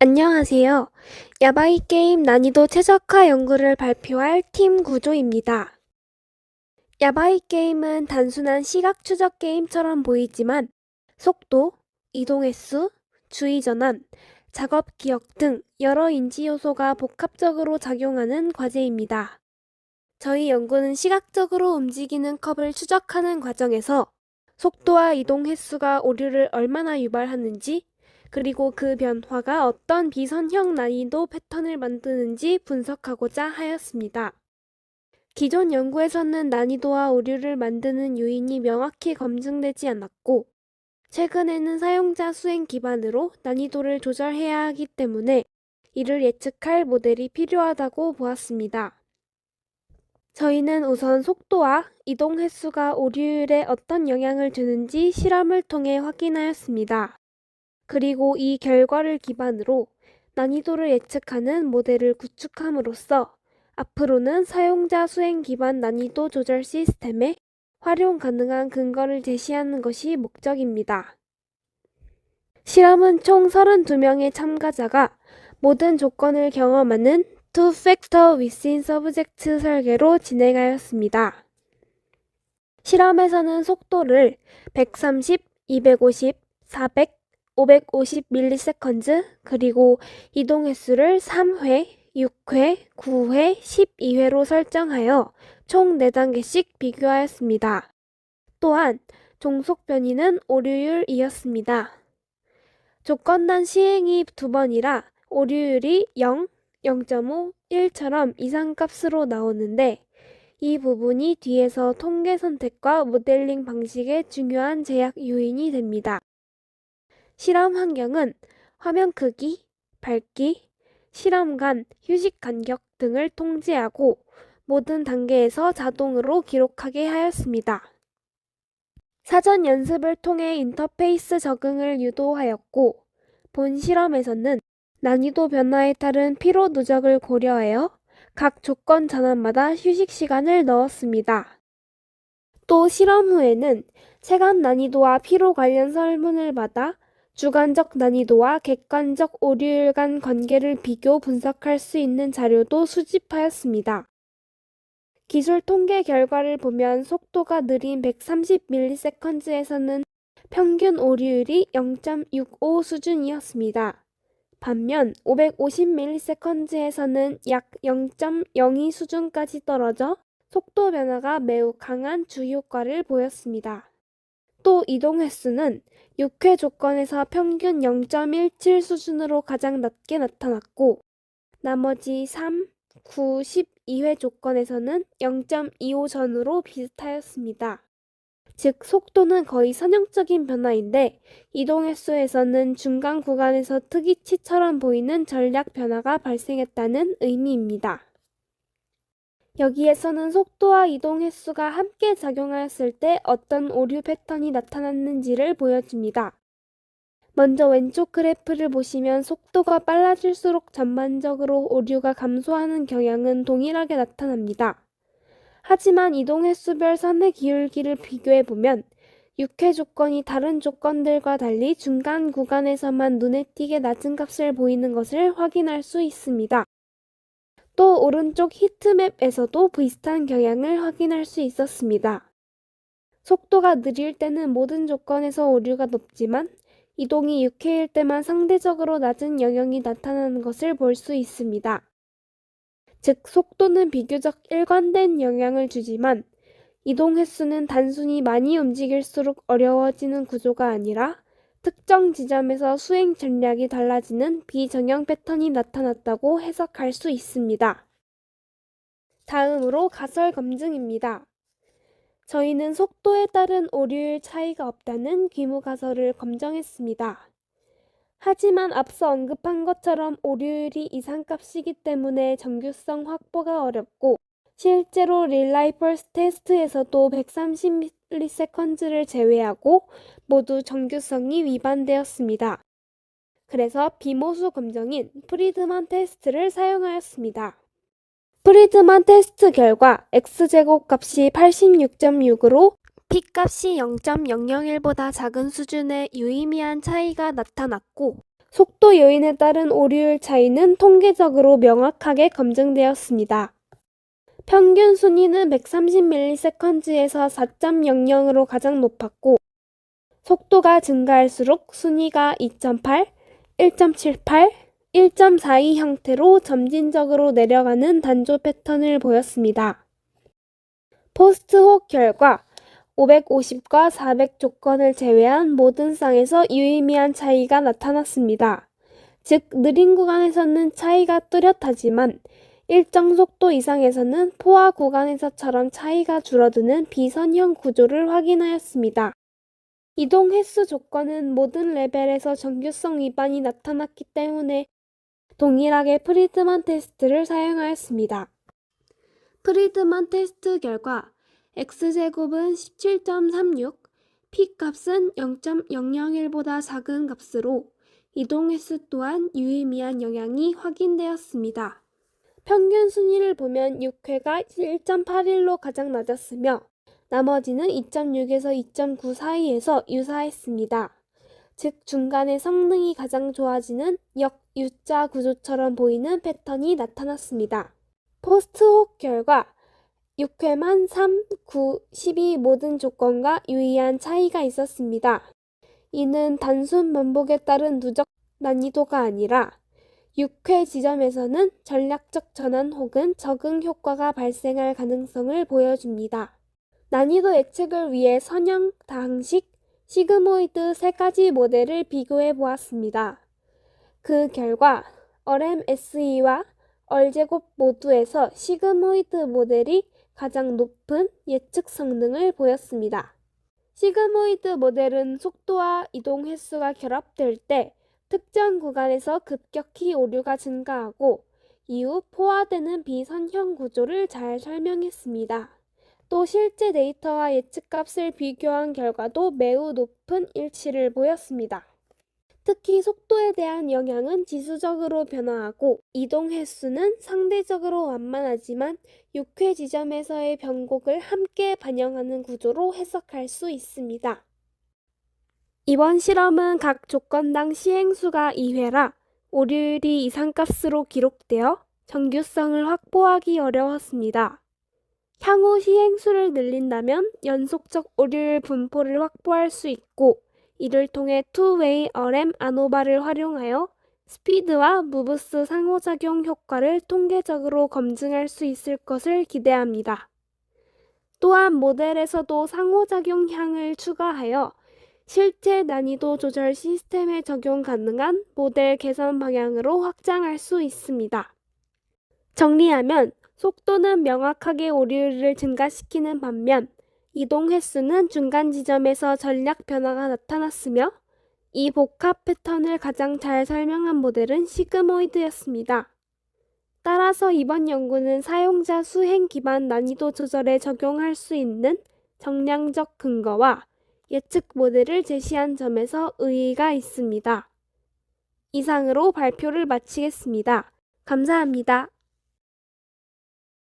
안녕하세요. 야바이 게임 난이도 최적화 연구를 발표할 팀 구조입니다. 야바이 게임은 단순한 시각 추적 게임처럼 보이지만 속도, 이동 횟수, 주의 전환, 작업 기억 등 여러 인지 요소가 복합적으로 작용하는 과제입니다. 저희 연구는 시각적으로 움직이는 컵을 추적하는 과정에서 속도와 이동 횟수가 오류를 얼마나 유발하는지, 그리고 그 변화가 어떤 비선형 난이도 패턴을 만드는지 분석하고자 하였습니다. 기존 연구에서는 난이도와 오류를 만드는 요인이 명확히 검증되지 않았고, 최근에는 사용자 수행 기반으로 난이도를 조절해야 하기 때문에 이를 예측할 모델이 필요하다고 보았습니다. 저희는 우선 속도와 이동 횟수가 오류율에 어떤 영향을 주는지 실험을 통해 확인하였습니다. 그리고 이 결과를 기반으로 난이도를 예측하는 모델을 구축함으로써 앞으로는 사용자 수행 기반 난이도 조절 시스템에 활용 가능한 근거를 제시하는 것이 목적입니다. 실험은 총 32명의 참가자가 모든 조건을 경험하는 Two-Factor Within Subject 설계로 진행하였습니다. 실험에서는 속도를 130, 250, 400, 550ms, 그리고 이동 횟수를 3회, 6회, 9회, 12회로 설정하여 총 4단계씩 비교하였습니다. 또한 종속 변이는 오류율이었습니다. 조건단 시행이 2번이라 오류율이 0, 0.5, 1처럼 이상값으로 나오는데 이 부분이 뒤에서 통계 선택과 모델링 방식의 중요한 제약 요인이 됩니다. 실험 환경은 화면 크기, 밝기, 실험간, 휴식 간격 등을 통제하고 모든 단계에서 자동으로 기록하게 하였습니다. 사전 연습을 통해 인터페이스 적응을 유도하였고, 본 실험에서는 난이도 변화에 따른 피로 누적을 고려하여 각 조건 전환마다 휴식 시간을 넣었습니다. 또 실험 후에는 체감 난이도와 피로 관련 설문을 받아 주관적 난이도와 객관적 오류율 간 관계를 비교 분석할 수 있는 자료도 수집하였습니다. 기술 통계 결과를 보면 속도가 느린 130ms에서는 평균 오류율이 0.65 수준이었습니다. 반면 550ms에서는 약 0.02 수준까지 떨어져 속도 변화가 매우 강한 주효과를 보였습니다. 또 이동 횟수는 6회 조건에서 평균 0.17 수준으로 가장 낮게 나타났고, 나머지 3, 9, 12회 조건에서는 0.25 전후로 비슷하였습니다. 즉, 속도는 거의 선형적인 변화인데 이동 횟수에서는 중간 구간에서 특이치처럼 보이는 전략 변화가 발생했다는 의미입니다. 여기에서는 속도와 이동 횟수가 함께 작용하였을 때 어떤 오류 패턴이 나타났는지를 보여줍니다. 먼저 왼쪽 그래프를 보시면 속도가 빨라질수록 전반적으로 오류가 감소하는 경향은 동일하게 나타납니다. 하지만 이동 횟수별 선의 기울기를 비교해보면 6회 조건이 다른 조건들과 달리 중간 구간에서만 눈에 띄게 낮은 값을 보이는 것을 확인할 수 있습니다. 또 오른쪽 히트맵에서도 비슷한 경향을 확인할 수 있었습니다. 속도가 느릴 때는 모든 조건에서 오류가 높지만 이동이 6회일 때만 상대적으로 낮은 영향이 나타나는 것을 볼 수 있습니다. 즉, 속도는 비교적 일관된 영향을 주지만 이동 횟수는 단순히 많이 움직일수록 어려워지는 구조가 아니라 특정 지점에서 수행 전략이 달라지는 비정형 패턴이 나타났다고 해석할 수 있습니다. 다음으로 가설 검증입니다. 저희는 속도에 따른 오류율 차이가 없다는 귀무 가설을 검증했습니다. 하지만 앞서 언급한 것처럼 오류율이 이상값이기 때문에 정규성 확보가 어렵고 실제로 릴라이펄스 테스트에서도 130ms를 제외하고 모두 정규성이 위반되었습니다. 그래서 비모수 검정인 프리드만 테스트를 사용하였습니다. 프리드만 테스트 결과 X제곱 값이 86.6으로 P값이 0.001보다 작은 수준의 유의미한 차이가 나타났고, 속도 요인에 따른 오류율 차이는 통계적으로 명확하게 검증되었습니다. 평균 순위는 130ms에서 4.00으로 가장 높았고, 속도가 증가할수록 순위가 2.8, 1.78, 1.42 형태로 점진적으로 내려가는 단조 패턴을 보였습니다. 포스트-혹 결과 550과 400 조건을 제외한 모든 쌍에서 유의미한 차이가 나타났습니다. 즉, 느린 구간에서는 차이가 뚜렷하지만 일정 속도 이상에서는 포화 구간에서처럼 차이가 줄어드는 비선형 구조를 확인하였습니다. 이동 횟수 조건은 모든 레벨에서 정규성 위반이 나타났기 때문에 동일하게 프리드만 테스트를 사용하였습니다. 프리드만 테스트 결과 x제곱은 17.36, p값은 0.001보다 작은 값으로 이동 횟수 또한 유의미한 영향이 확인되었습니다. 평균 순위를 보면 6회가 1.81로 가장 낮았으며 나머지는 2.6에서 2.9 사이에서 유사했습니다. 즉, 중간에 성능이 가장 좋아지는 역-U자 구조처럼 보이는 패턴이 나타났습니다. 포스트-혹 결과 6회만 3, 9, 12 모든 조건과 유의한 차이가 있었습니다. 이는 단순 반복에 따른 누적 난이도가 아니라 6회 지점에서는 전략적 전환 혹은 적응 효과가 발생할 가능성을 보여줍니다. 난이도 예측을 위해 선형, 다항식, 시그모이드 세 가지 모델을 비교해 보았습니다. 그 결과 RMSE와 얼제곱 모두에서 시그모이드 모델이 가장 높은 예측 성능을 보였습니다. 시그모이드 모델은 속도와 이동 횟수가 결합될 때 특정 구간에서 급격히 오류가 증가하고 이후 포화되는 비선형 구조를 잘 설명했습니다. 또 실제 데이터와 예측값을 비교한 결과도 매우 높은 일치를 보였습니다. 특히 속도에 대한 영향은 지수적으로 변화하고 이동 횟수는 상대적으로 완만하지만 6회 지점에서의 변곡을 함께 반영하는 구조로 해석할 수 있습니다. 이번 실험은 각 조건당 시행수가 2회라 오류율이 이상값으로 기록되어 정규성을 확보하기 어려웠습니다. 향후 시행수를 늘린다면 연속적 오류율 분포를 확보할 수 있고 이를 통해 투웨이 RM 아노바를 활용하여 스피드와 무브스 상호작용 효과를 통계적으로 검증할 수 있을 것을 기대합니다. 또한 모델에서도 상호작용향을 추가하여 실제 난이도 조절 시스템에 적용 가능한 모델 개선 방향으로 확장할 수 있습니다. 정리하면 속도는 명확하게 오류율을 증가시키는 반면 이동 횟수는 중간 지점에서 전략 변화가 나타났으며 이 복합 패턴을 가장 잘 설명한 모델은 시그모이드였습니다. 따라서 이번 연구는 사용자 수행 기반 난이도 조절에 적용할 수 있는 정량적 근거와 예측 모델을 제시한 점에서 의의가 있습니다. 이상으로 발표를 마치겠습니다. 감사합니다.